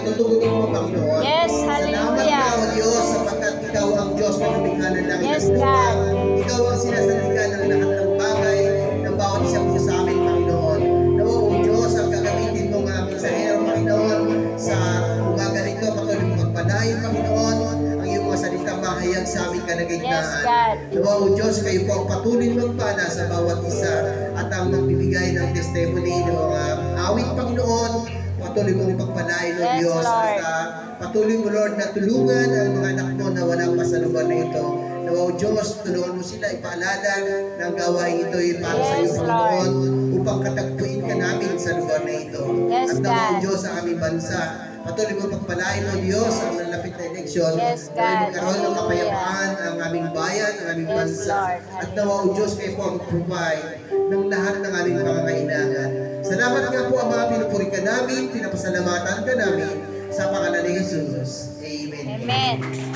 tutugunin mo, Panginoon. Yes, Salamat hallelujah. ka, O Diyos, sapagkat Ikaw ang Diyos na lumikha ng langit Yes, at lupa. God. Ikaw ang sinasalikha ng lahat ng bagay ng bawat isang po sa amin, Panginoon. Nawa, O Diyos, ang gagamitin mo nga mensahero, Panginoon, sa umaga nito, patuloy mo magpadayon, Panginoon, ang iyong mga salita mahayag sa aming kalagitnaan. Yes, God. Nawa, O Diyos, kayo po ang patuloy magpana sa bawat isa at ang magbibigay ng testimony ng mga awit, Panginoon. Patuloy mong pagpalain, O Yes, Diyos, Lord. at patuloy mo, Lord, na tulungan ang mga anak mo na wala pa sa lugar na ito. Nawa, O Diyos, tulungan mo sila ipaalala ng gawain ito para sa iyo, Yes, Panginoon, upang katagpuin ka namin sa lugar na ito. Yes, At nawa, O God. Diyos, sa aming bansa, patuloy mo pagpalain, O Diyos, ang nalapit na eleksyon. Yes, God. Nawa'y magkaroon ng Hallelujah. kapayapaan ang aming bayan, ang aming Yes, bansa. Lord. At nawa, O Diyos, kayo po ang provide ng lahat ng aming pangangailangan. Salamat nga po, Ama, pinupuri ka namin, pinapasalamatan ka namin sa pangalan ni Jesus. Amen. Amen.